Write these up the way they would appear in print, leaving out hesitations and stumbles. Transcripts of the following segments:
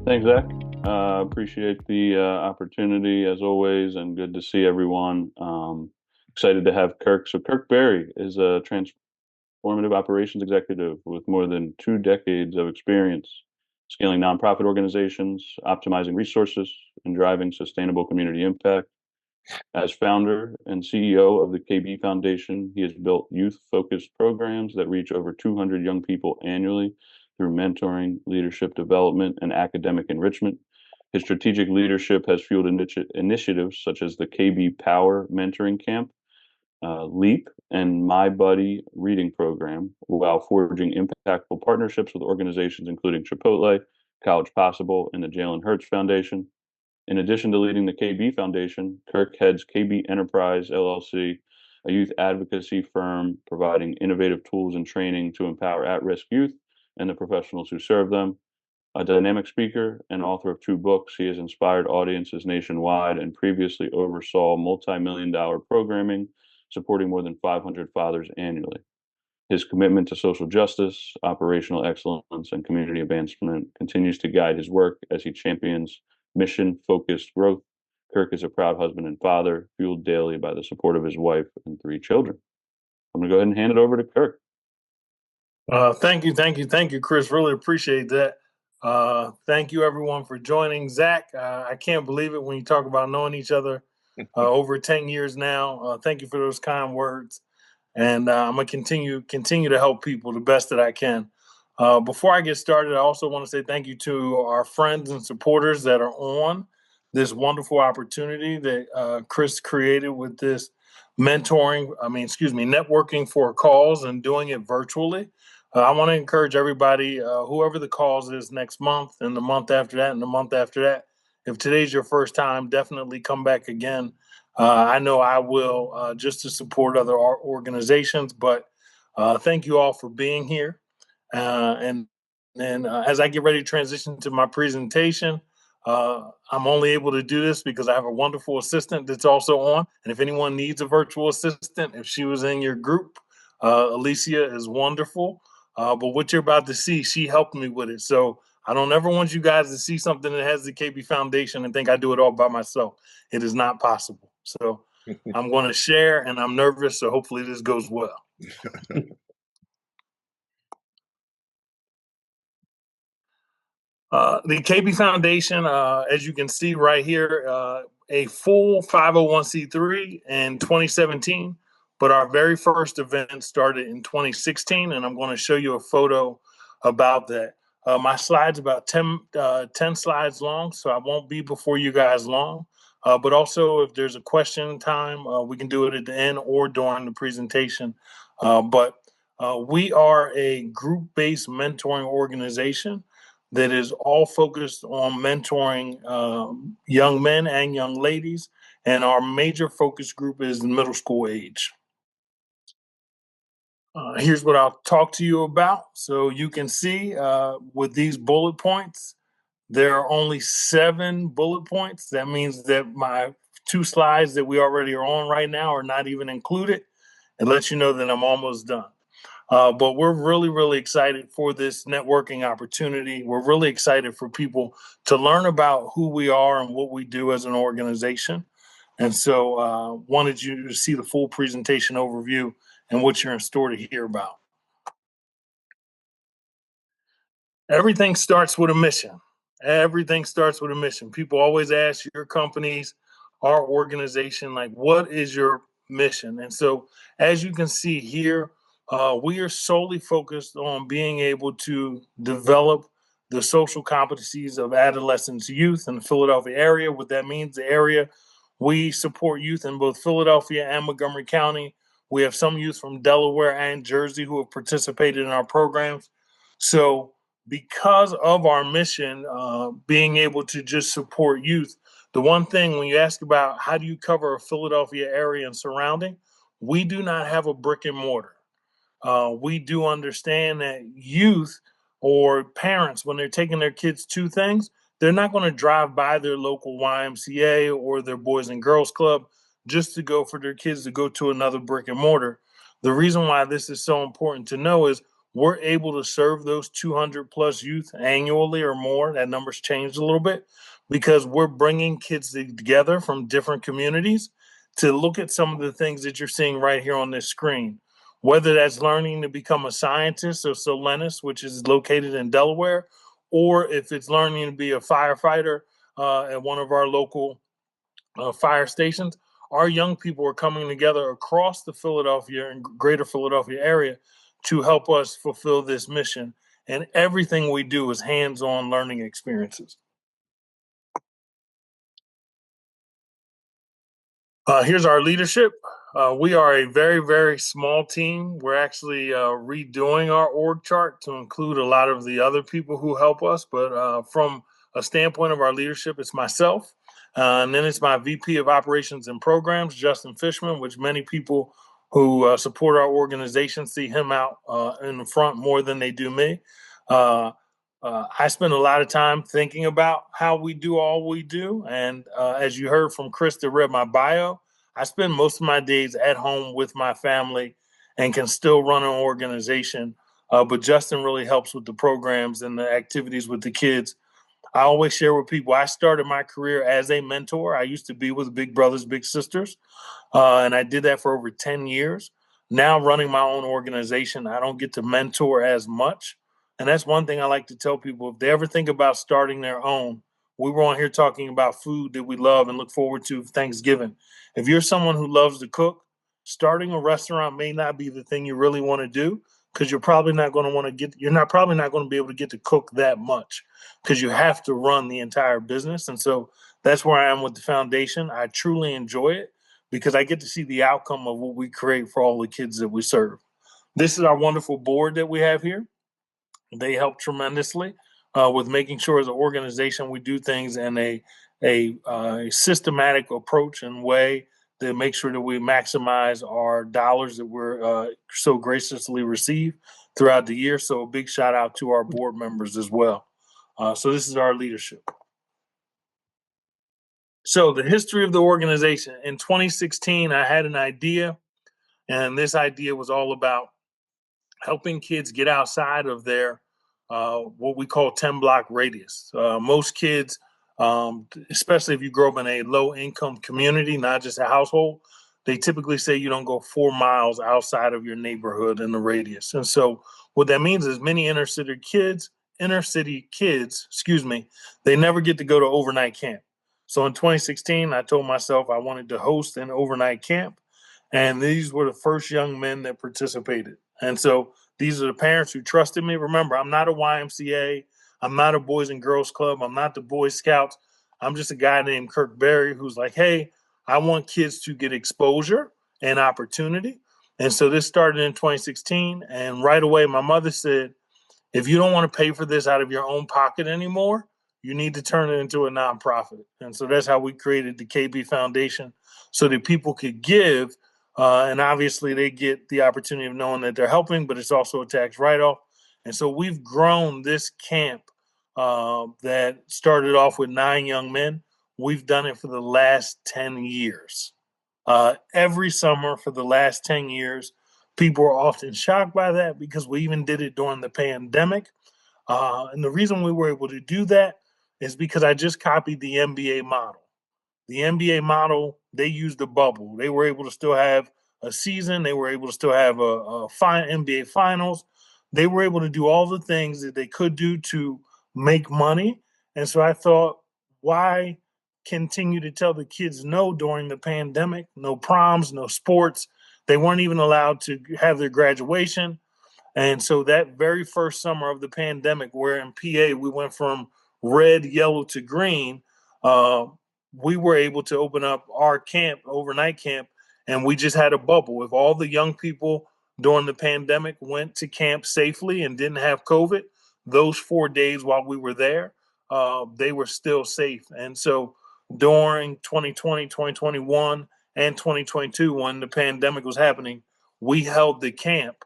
Thanks, Zach. Appreciate the opportunity as always, and good to see everyone. Excited to have Kirk. So, Kirk Berry is a transformative operations executive with more than 2 decades of experience scaling nonprofit organizations, optimizing resources, and driving sustainable community impact. As founder and CEO of the KB Foundation, he has built youth-focused programs that reach over 200 young people annually through mentoring, leadership development, and academic enrichment. His strategic leadership has fueled initiatives such as the KB Power Mentoring Camp, LEAP, and My Buddy Reading Program, while forging impactful partnerships with organizations including Chipotle, College Possible, and the Jalen Hurts Foundation. In addition to leading the KB Foundation, Kirk heads KB Enterprise LLC, a youth advocacy firm providing innovative tools and training to empower at-risk youth and the professionals who serve them. A dynamic speaker and author of 2 books, he has inspired audiences nationwide and previously oversaw multi-million-dollar programming supporting more than 500 fathers annually. His commitment to social justice, operational excellence, and community advancement continues to guide his work as he champions mission focused growth. Kirk is a proud husband and father, fueled daily by the support of his wife and 3 children. I'm going to go ahead and hand it over to Kirk. Thank you, Chris. Really appreciate that. Thank you, everyone, for joining. Zach, I can't believe it when you talk about knowing each other over 10 years now. Thank you for those kind words, and I'm gonna continue to help people the best that I can. Before I get started, I also want to say thank you to our friends and supporters that are on this wonderful opportunity that Chris created with this networking for calls and doing it virtually. I want to encourage everybody, whoever the cause is next month and the month after that and the month after that, if today's your first time, definitely come back again. I know I will, just to support other organizations, but thank you all for being here. And as I get ready to transition to my presentation, I'm only able to do this because I have a wonderful assistant that's also on. And if anyone needs a virtual assistant, if she was in your group, Alicia is wonderful. But what you're about to see, she helped me with it. So I don't ever want you guys to see something that has the KB Foundation and think I do it all by myself. It is not possible. So I'm going to share, and I'm nervous. So hopefully this goes well. The KB Foundation, as you can see right here, a full 501c3 in 2017, but our very first event started in 2016, and I'm going to show you a photo about that. My slide's about 10 slides long, so I won't be before you guys long. But also, if there's a question time, we can do it at the end or during the presentation. But we are a group-based mentoring organization that is all focused on mentoring young men and young ladies. And our major focus group is the middle school age. Here's what I'll talk to you about. So you can see with these bullet points, there are only 7 bullet points. That means that my 2 slides that we already are on right now are not even included. It lets you know that I'm almost done. But we're really, really excited for this networking opportunity. We're really excited for people to learn about who we are and what we do as an organization. And so wanted you to see the full presentation overview and what you're in store to hear about. Everything starts with a mission. Everything starts with a mission. People always ask your companies, our organization, like, what is your mission? And so, as you can see here, we are solely focused on being able to develop the social competencies of adolescents, youth in the Philadelphia area. What that means, the area, we support youth in both Philadelphia and Montgomery County. We have some youth from Delaware and Jersey who have participated in our programs. So, because of our mission, being able to just support youth, the one thing when you ask about how do you cover a Philadelphia area and surrounding, we do not have a brick and mortar. We do understand that youth or parents, when they're taking their kids to things, they're not going to drive by their local YMCA or their Boys and Girls Club just to go for their kids to go to another brick and mortar. The reason why this is so important to know is we're able to serve those 200 plus youth annually or more. That number's changed a little bit because we're bringing kids together from different communities to look at some of the things that you're seeing right here on this screen. Whether that's learning to become a scientist or Solenis, which is located in Delaware, or if it's learning to be a firefighter at one of our local fire stations, our young people are coming together across the Philadelphia and greater Philadelphia area to help us fulfill this mission. And everything we do is hands on learning experiences. Here's our leadership. We are a very, very small team. We're actually redoing our org chart to include a lot of the other people who help us. But from a standpoint of our leadership, it's myself. And then it's my VP of Operations and Programs, Justin Fishman, which many people who support our organization see him out in the front more than they do me. Uh, I spend a lot of time thinking about how we do all we do. And as you heard from Chris that read my bio, I spend most of my days at home with my family and can still run an organization. But Justin really helps with the programs and the activities with the kids. I always share with people I started my career as a mentor. I used to be with Big Brothers, Big Sisters. And I did that for over 10 years. Now, running my own organization, I don't get to mentor as much. And that's one thing I like to tell people if they ever think about starting their own. We were on here talking about food that we love and look forward to Thanksgiving. If you're someone who loves to cook, starting a restaurant may not be the thing you really want to do because you're not probably not going to be able to get to cook that much because you have to run the entire business. And so that's where I am with the foundation. I truly enjoy it because I get to see the outcome of what we create for all the kids that we serve. This is our wonderful board that we have here. They help tremendously with making sure as an organization we do things in a systematic approach and way to make sure that we maximize our dollars that we're so graciously receive throughout the year. So a big shout out to our board members as well. So this is our leadership. So the history of the organization in 2016, I had an idea, and this idea was all about helping kids get outside of their what we call 10 block radius. Most kids, especially if you grow up in a low income community, not just a household, they typically say you don't go 4 miles outside of your neighborhood in the radius. And so what that means is many inner city kids, excuse me, they never get to go to overnight camp. So in 2016, I told myself I wanted to host an overnight camp. And these were the first young men that participated. And so these are the parents who trusted me. Remember, I'm not a YMCA. I'm not a Boys and Girls Club. I'm not the Boy Scouts. I'm just a guy named Kirk Berry who's like, hey, I want kids to get exposure and opportunity. And so this started in 2016. And right away, my mother said, if you don't want to pay for this out of your own pocket anymore, you need to turn it into a nonprofit. And so that's how we created the KB Foundation so that people could give. And obviously, they get the opportunity of knowing that they're helping, but it's also a tax write off. And so we've grown this camp that started off with 9 young men. We've done it for the last 10 years. Every summer for the last 10 years, people are often shocked by that because we even did it during the pandemic. And the reason we were able to do that is because I just copied the NBA model. The NBA model, they used a bubble. They were able to still have a season. They were able to still have a fine NBA finals. They were able to do all the things that they could do to make money. And so I thought, why continue to tell the kids no during the pandemic? No proms, no sports. They weren't even allowed to have their graduation. And so that very first summer of the pandemic, where in PA we went from red, yellow to green, uh, we were able to open up our camp, overnight camp, and we just had a bubble. If all the young people during the pandemic went to camp safely and didn't have COVID, those 4 days while we were there, they were still safe. And so during 2020, 2021, and 2022, when the pandemic was happening, we held the camp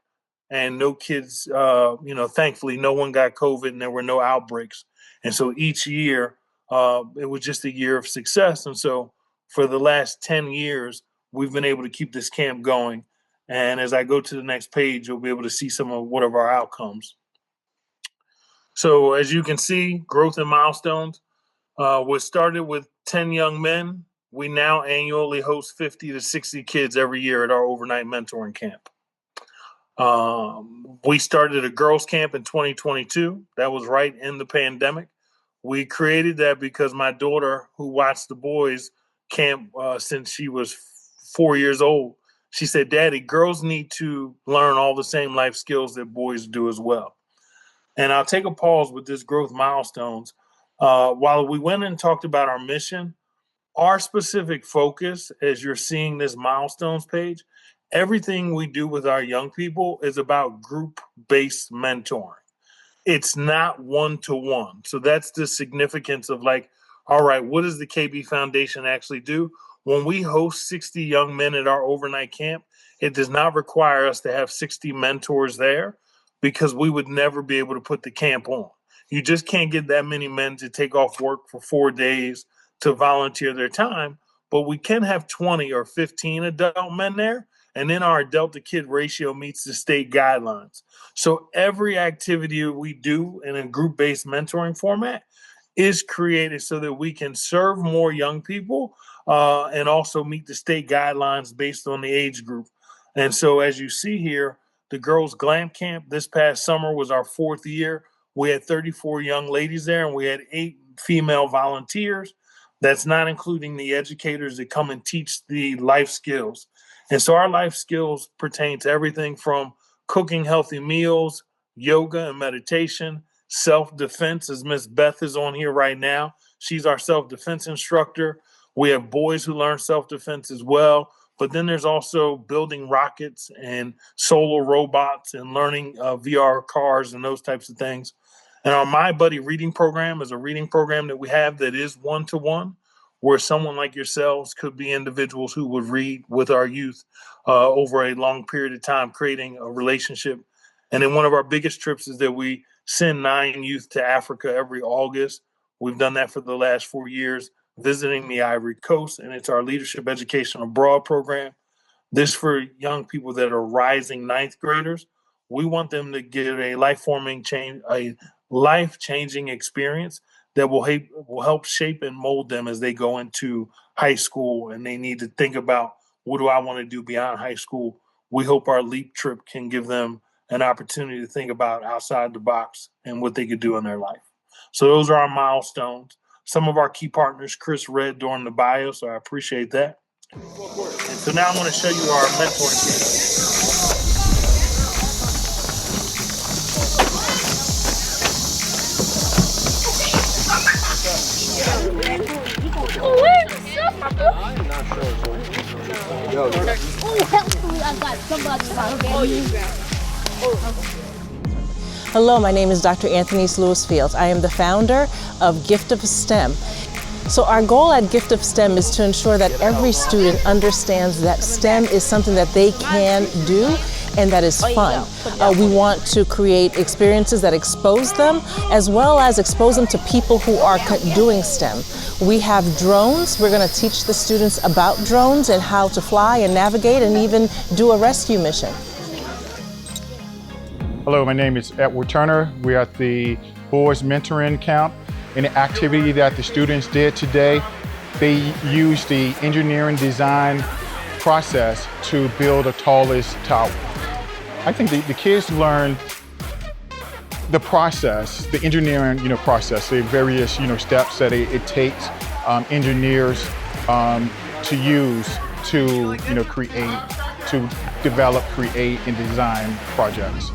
and no kids, thankfully, no one got COVID and there were no outbreaks. And so each year, it was just a year of success. And so for the last 10 years, we've been able to keep this camp going. And as I go to the next page, you'll be able to see some of what of our outcomes. So as you can see, growth and milestones. We started with 10 young men. We now annually host 50 to 60 kids every year at our overnight mentoring camp. We started a girls' camp in 2022. That was right in the pandemic. We created that because my daughter, who watched the boys' camp since she was 4 years old, she said, "Daddy, girls need to learn all the same life skills that boys do as well." And I'll take a pause with this growth milestones. While we went and talked about our mission, our specific focus, as you're seeing this milestones page, everything we do with our young people is about group-based mentoring. It's not one-to-one. So that's the significance of like, all right, what does the KB Foundation actually do? When we host 60 young men at our overnight camp, it does not require us to have 60 mentors there because we would never be able to put the camp on. You just can't get that many men to take off work for 4 days to volunteer their time, but we can have 20 or 15 adult men there, and then our adult to kid ratio meets the state guidelines. So every activity we do in a group-based mentoring format is created so that we can serve more young people and also meet the state guidelines based on the age group. And so as you see here, the girls' glam camp this past summer was our 4th year. We had 34 young ladies there, and we had 8 female volunteers. That's not including the educators that come and teach the life skills. And so our life skills pertain to everything from cooking healthy meals, yoga and meditation, self-defense, as Miss Beth is on here right now. She's our self-defense instructor. We have boys who learn self-defense as well. But then there's also building rockets and solar robots and learning VR cars and those types of things. And our My Buddy reading program is a reading program that we have that is one-to-one, where someone like yourselves could be individuals who would read with our youth over a long period of time, creating a relationship. And then one of our biggest trips is that we send 9 youth to Africa every August. We've done that for the last 4 years, visiting the Ivory Coast, and it's our Leadership Education Abroad program. This for young people that are rising ninth graders. We want them to get a life-changing experience that will help shape and mold them as they go into high school and they need to think about, what do I want to do beyond high school? We hope our LEAP trip can give them an opportunity to think about outside the box and what they could do in their life. So those are our milestones. Some of our key partners, Chris read during the bio, so I appreciate that. And so now I'm going to show you our mentoring team. I'm not sure. Hopefully I got somebody. Hello, my name is Dr. Anthony Lewis Fields. I am the founder of Gift of STEM. So our goal at Gift of STEM is to ensure that every student understands that STEM is something that they can do and that is fun. We want to create experiences that expose them, as well as expose them to people who are doing STEM. We have drones. We're going to teach the students about drones and how to fly and navigate and even do a rescue mission. Hello, my name is Edward Turner. We're at the Boys Mentoring Camp. And the activity that the students did today, they used the engineering design process to build the tallest tower. I think the kids learned the process, the engineering process, the various steps that it takes engineers to use to create, to develop, create, and design projects.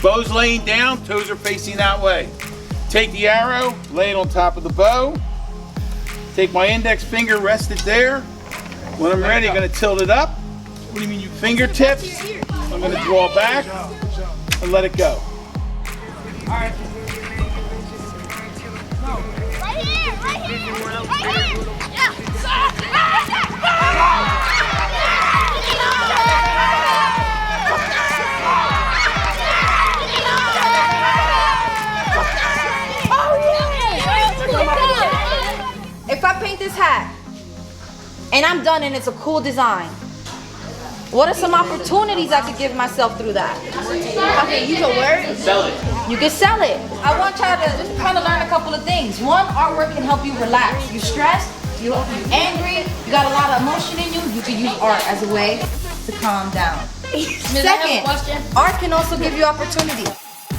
Bow's laying down, toes are facing that way. Take the arrow, lay it on top of the bow. Take my index finger, rest it there. When I'm ready, I'm gonna tilt it up. What do you mean, fingertips? I'm gonna draw back and let it go. All right. Right here, right here, right here. Oh, yeah! this hat and I'm done and it's a cool design, what are some opportunities I could give myself through that? Okay, you can work. Sell it. You can sell it. I want y'all to kind of learn a couple of things. One, artwork can help you relax. You're stressed, you're angry, you got a lot of emotion in you. You can use art as a way to calm down. Second, art can also give you opportunity.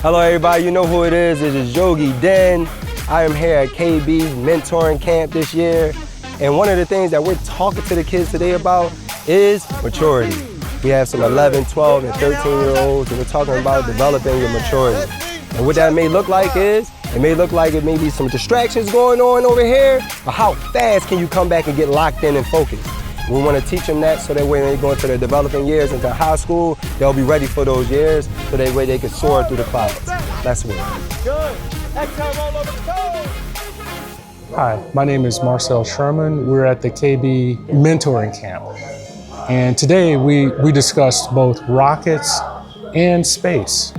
Hello everybody, you know who it is. This is Yogi Den. I am here at KB's mentoring camp this year. And one of the things that we're talking to the kids today about is maturity. We have some 11, 12, and 13-year-olds, and we're talking about developing your maturity. And what that may look like is, it may look like it may be some distractions going on over here, but how fast can you come back and get locked in and focused? We want to teach them that so that when they go into their developing years into high school, they'll be ready for those years so that way they can soar through the clouds. That's what. Good. Hi, my name is Marcel Sherman. We're at the KB mentoring camp. And today we discussed both rockets and space.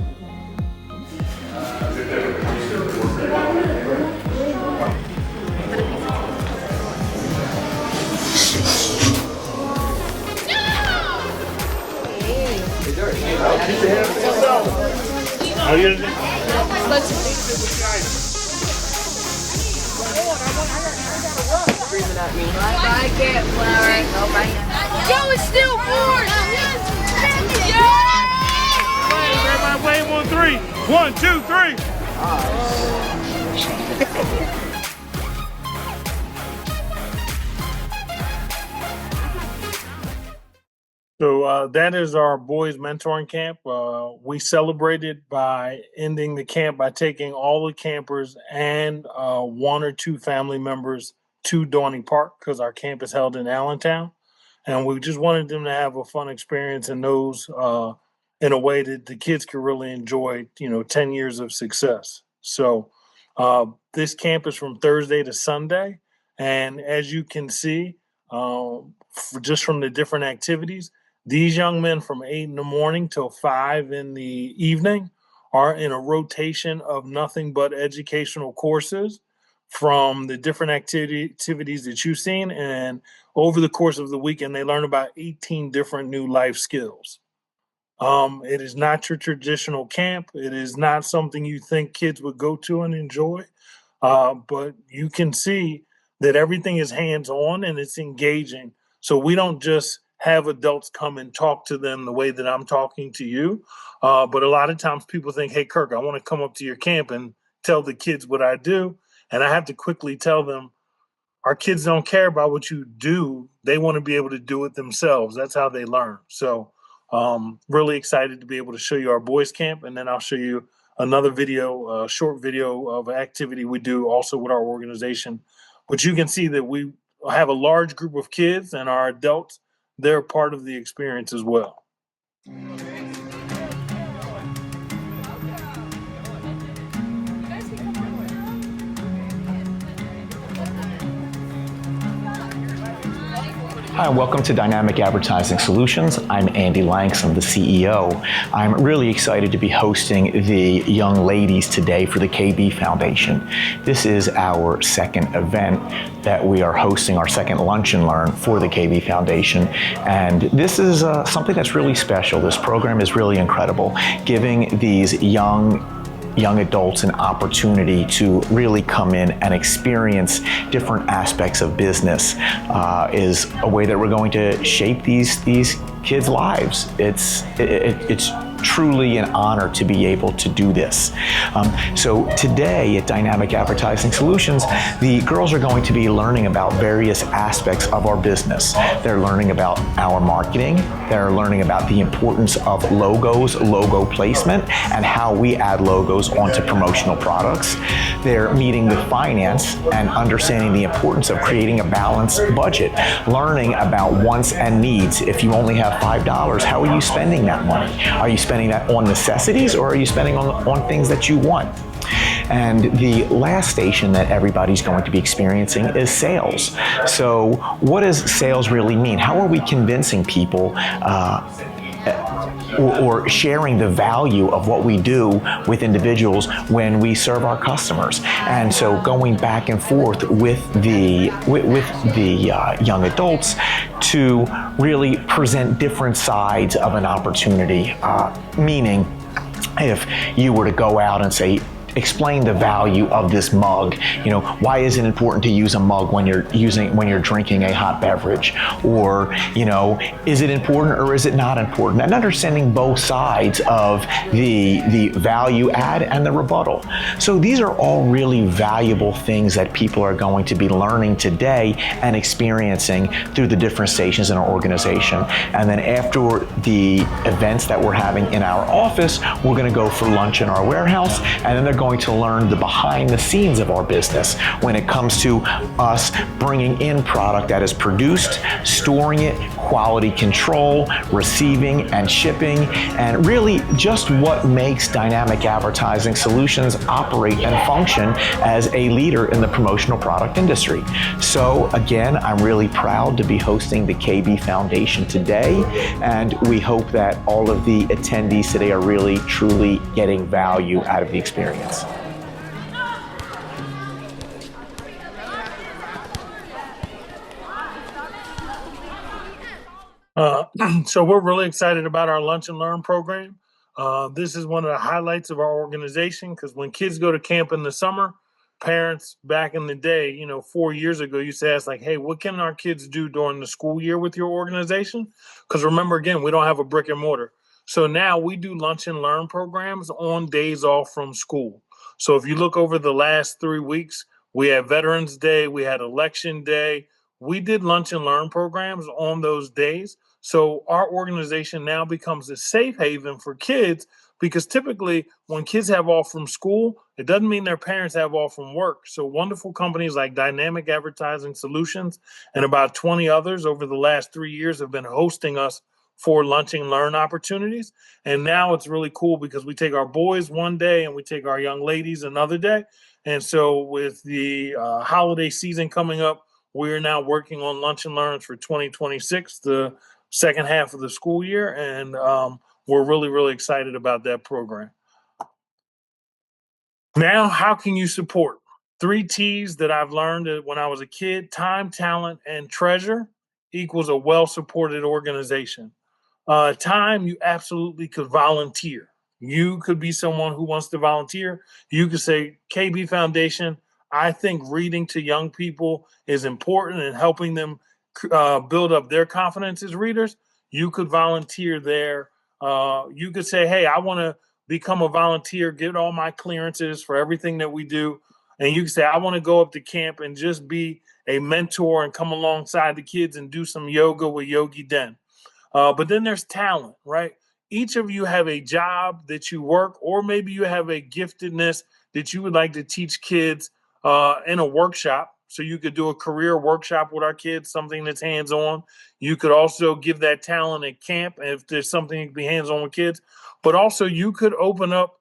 Yo, it's still four. Everybody wave on three. 1, 2, 3. So that is our boys mentoring camp. We celebrated by ending the camp by taking all the campers and 1 or 2 family members to Dorney Park because our camp is held in Allentown. And we just wanted them to have a fun experience and those in a way that the kids could really enjoy, 10 years of success. So this camp is from Thursday to Sunday. And as you can see, just from the different activities, these young men from 8 in the morning till 5 in the evening are in a rotation of nothing but educational courses from the different activities that you've seen. And over the course of the weekend, they learn about 18 different new life skills. It is not your traditional camp. It is not something you think kids would go to and enjoy. But you can see that everything is hands-on and it's engaging. So we don't just have adults come and talk to them the way that I'm talking to you. But a lot of times people think, hey, Kirk, I want to come up to your camp and tell the kids what I do. And I have to quickly tell them, our kids don't care about what you do. They want to be able to do it themselves. That's how they learn. So really excited to be able to show you our boys camp. And then I'll show you another video, a short video of activity we do also with our organization. But you can see that we have a large group of kids and our adults, they're part of the experience as well. Hi, and welcome to Dynamic Advertising Solutions. I'm Andy Langston, the CEO. I'm really excited to be hosting the young ladies today for the KB Foundation. This is our second event that we are hosting, our second Lunch and Learn for the KB Foundation. And this is something that's really special. This program is really incredible, giving these young adults an opportunity to really come in and experience different aspects of business is a way that we're going to shape these kids' lives. It's truly an honor to be able to do this. So today at Dynamic Advertising Solutions, the girls are going to be learning about various aspects of our business. They're learning about our marketing. They're learning about the importance of logos, logo placement, and how we add logos onto promotional products. They're meeting with finance and understanding the importance of creating a balanced budget, learning about wants and needs. If you only have $5, how are you spending that money? Are you spending that on necessities or are you spending on things that you want? And the last station that everybody's going to be experiencing is sales. So what does sales really mean? How are we convincing people or sharing the value of what we do with individuals when we serve our customers. And so going back and forth with the young adults to really present different sides of an opportunity, meaning if you were to go out and say, explain the value of this mug. You know, why is it important to use a mug when you're drinking a hot beverage? Or, you know, is it important or is it not important? And understanding both sides of the value add and the rebuttal. So these are all really valuable things that people are going to be learning today and experiencing through the different stations in our organization. And then after the events that we're having in our office, we're going to go for lunch in our warehouse, and then they're going to learn the behind the scenes of our business when it comes to us bringing in product that is produced, storing it, quality control, receiving and shipping, and really just what makes Dynamic Advertising Solutions operate and function as a leader in the promotional product industry. So again, I'm really proud to be hosting the KB Foundation today, and we hope that all of the attendees today are really truly getting value out of the experience. So we're really excited about our Lunch and Learn program. This is one of the highlights of our organization, because when kids go to camp in the summer, parents back in the day, 4 years ago, used to ask like, hey, what can our kids do during the school year with your organization? Because remember, again, we don't have a brick and mortar. So now we do Lunch and Learn programs on days off from school. So if you look over the last 3 weeks, we had Veterans Day, we had Election Day. We did Lunch and Learn programs on those days. So our organization now becomes a safe haven for kids, because typically when kids have off from school, it doesn't mean their parents have off from work. So wonderful companies like Dynamic Advertising Solutions and about 20 others over the last 3 years have been hosting us for Lunch and Learn opportunities. And now it's really cool because we take our boys one day and we take our young ladies another day. And so with the holiday season coming up, we're now working on Lunch and Learns for 2026, the second half of the school year, and we're really, really excited about that program. Now, how can you support? 3 T's that I've learned when I was a kid: time, talent, and treasure equals a well-supported organization. Time, you absolutely could volunteer. You could be someone who wants to volunteer. You could say, KB Foundation, I think reading to young people is important and helping them build up their confidence as readers. You could volunteer there. You could say, hey, I want to become a volunteer, get all my clearances for everything that we do. And you can say, I want to go up to camp and just be a mentor and come alongside the kids and do some yoga with Yogi Den. But then there's talent, right? Each of you have a job that you work, or maybe you have a giftedness that you would like to teach kids in a workshop. So you could do a career workshop with our kids, something that's hands-on. You could also give that talent at camp if there's something that can be hands-on with kids. But also you could open up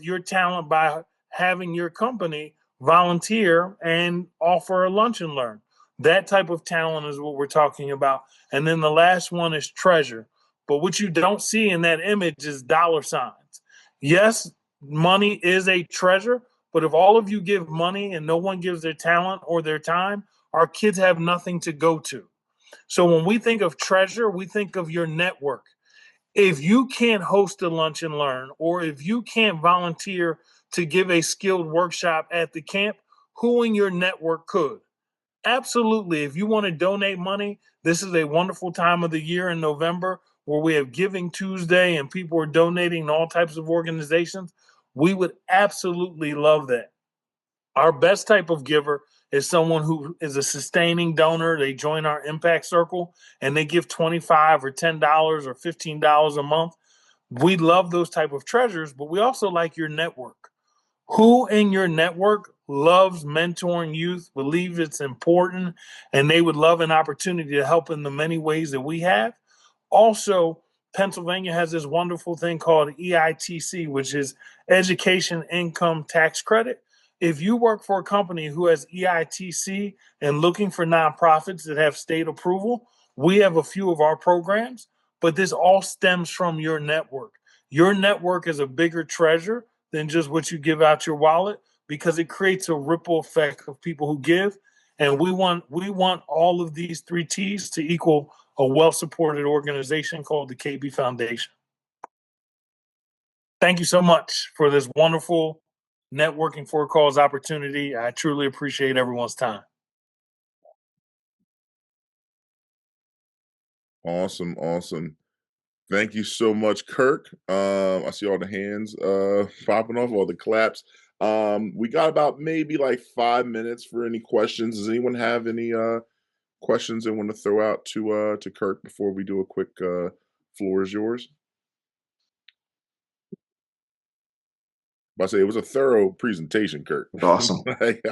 your talent by having your company volunteer and offer a lunch and learn. That type of talent is what we're talking about. And then the last one is treasure. But what you don't see in that image is dollar signs. Yes, money is a treasure, but if all of you give money and no one gives their talent or their time, our kids have nothing to go to. So when we think of treasure, we think of your network. If you can't host a lunch and learn, or if you can't volunteer to give a skilled workshop at the camp, who in your network could? Absolutely. If you want to donate money, this is a wonderful time of the year in November where we have Giving Tuesday and people are donating to all types of organizations. We would absolutely love that. Our best type of giver is someone who is a sustaining donor. They join our impact circle and they give $25 or $10 or $15 a month. We love those type of treasures, but we also like your network. Who in your network loves mentoring youth, believes it's important, and they would love an opportunity to help in the many ways that we have? Also, Pennsylvania has this wonderful thing called EITC, which is Education Income Tax Credit. If you work for a company who has EITC and looking for nonprofits that have state approval, we have a few of our programs. but this all stems from your network. Your network is a bigger treasure than just what you give out your wallet, because it creates a ripple effect of people who give. And we want all of these three T's to equal a well-supported organization called the KB Foundation. Thank you so much for this wonderful networking for a cause opportunity. I truly appreciate everyone's time. Awesome, awesome. Thank you so much, Kirk. I see all the hands popping off, all the claps. We got about maybe like 5 minutes for any questions. Does anyone have any questions they want to throw out to Kirk before we do a quick floor is yours? I say it was a thorough presentation, Kirk. Awesome. Like,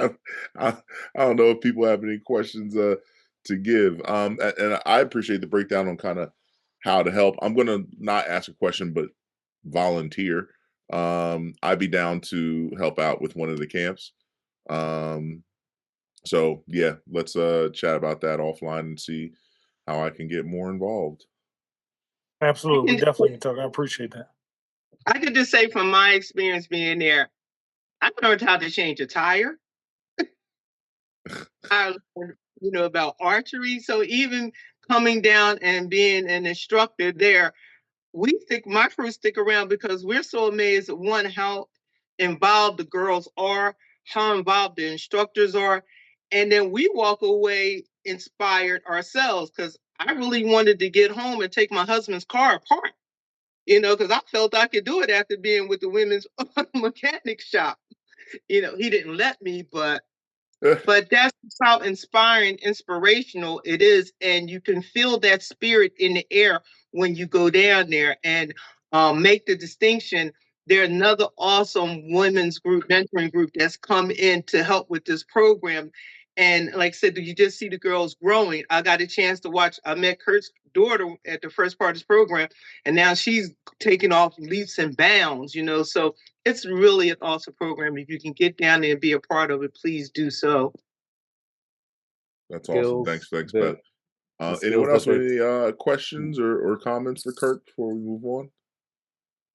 I don't know if people have any questions to give. And I appreciate the breakdown on kind of how to help. I'm going to not ask a question, but volunteer. I'd be down to help out with one of the camps. So yeah, let's chat about that offline and see how I can get more involved. Absolutely. We definitely can talk. I appreciate that. I could just say from my experience being there, I learned how to change a tire. I learned, about archery. So even coming down and being an instructor there, my crew stick around because we're so amazed at one, how involved the girls are, how involved the instructors are. And then we walk away inspired ourselves, because I really wanted to get home and take my husband's car apart, because I felt I could do it after being with the women's mechanic shop. He didn't let me, but that's how inspirational it is. And you can feel that spirit in the air when you go down there and make the distinction. There's another awesome women's group, mentoring group, that's come in to help with this program. And like I said, you just see the girls growing. I got a chance to watch. I met Kurt's daughter at the first part of this program, and now she's taking off leaps and bounds, So it's really an awesome program. If you can get down there and be a part of it, please do so. That's awesome. Thanks, Beth. Anyone else with any questions or comments for Kirk before we move on?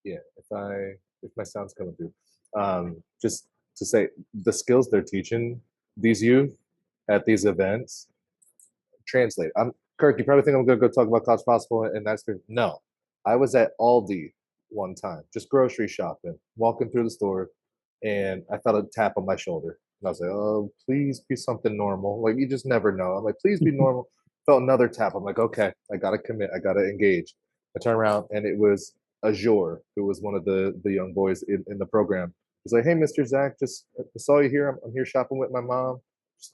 Yeah, if my sound's coming through, just to say the skills they're teaching these youth at these events translate. Kirk, you probably think I'm going to go talk about College Possible and that's no. I was at Aldi one time, just grocery shopping, walking through the store, and I felt a tap on my shoulder. And I was like, oh, please be something normal. Like, you just never know. I'm like, please be normal. Felt another tap. I'm like, okay, I got to commit. I got to engage. I turn around, and it was Azure, who was one of the young boys in the program. He's like, hey, Mr. Zach, just I saw you here. I'm here shopping with my mom.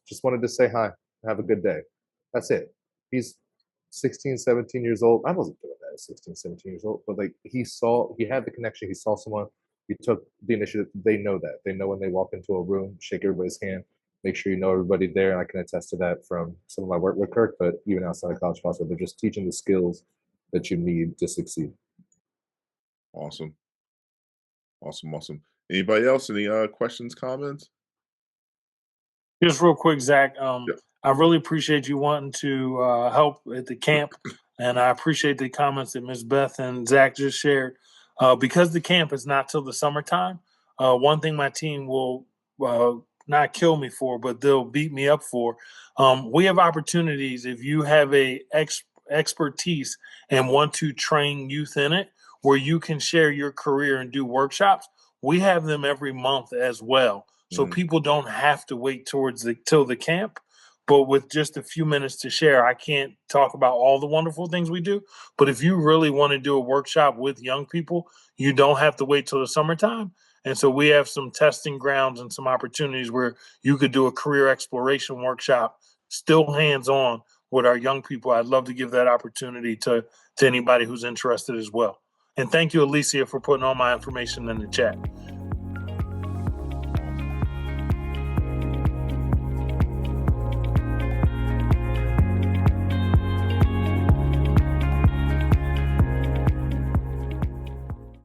Just wanted to say hi. Have a good day. That's it. He's 16, 17 years old. I wasn't doing that at 16, 17 years old, but like he had the connection. He saw someone. He took the initiative. They know that. They know when they walk into a room, shake everybody's hand, make sure you know everybody there. And I can attest to that from some of my work with Kirk, but even outside of College Possible, they're just teaching the skills that you need to succeed. Awesome. Anybody else? Any questions, comments? Just real quick, Zach. I really appreciate you wanting to help at the camp, and I appreciate the comments that Ms. Beth and Zach just shared. Because the camp is not till the summertime, one thing my team will not kill me for, but they'll beat me up for. We have opportunities if you have a expertise and want to train youth in it, where you can share your career and do workshops. We have them every month as well. So people don't have to wait till the camp. But with just a few minutes to share, I can't talk about all the wonderful things we do. But if you really want to do a workshop with young people, you don't have to wait till the summertime. And so we have some testing grounds and some opportunities where you could do a career exploration workshop, still hands-on with our young people. I'd love to give that opportunity to anybody who's interested as well. And thank you, Alicia, for putting all my information in the chat.